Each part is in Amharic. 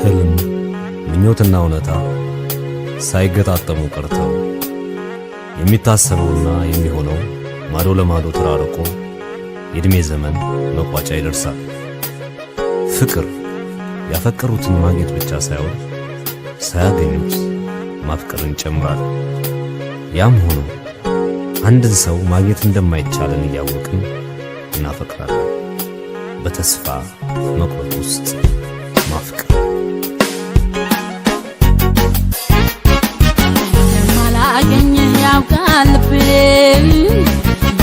ህልም ምኞትና እውነታ ሳይገጣጠሙ ቀርተው የሚታሰበውና የሚሆነው ማዶ ለማዶ ተራርቆ የእድሜ ዘመን መቋጫ ይደርሳል። ፍቅር ያፈቀሩትን ማግኘት ብቻ ሳይሆን ሳያገኙት ማፍቀርን ይጨምራል። ያም ሆኖ አንድን ሰው ማግኘት እንደማይቻለን እያወቅን እናፈቅራለን። በተስፋ መቁረጥ ውስጥ ማፍቀር ማላገኝህ ያውቃል ልቤ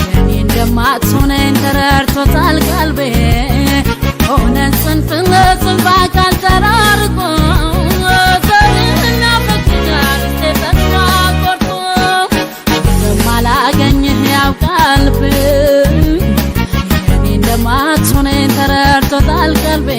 የኔ እንደማትሆነኝ ተረድቶታል ቀልቤ እውነት ጽንፍ ለጽንፍ አካል ተራርቆ ዘርህና ፈቅዳር ተስፋ ቆርጦ ማላገኝህ ያውቃል ልቤ የኔ እንደማትሆነኝ ተረድቶታል ቀልቤ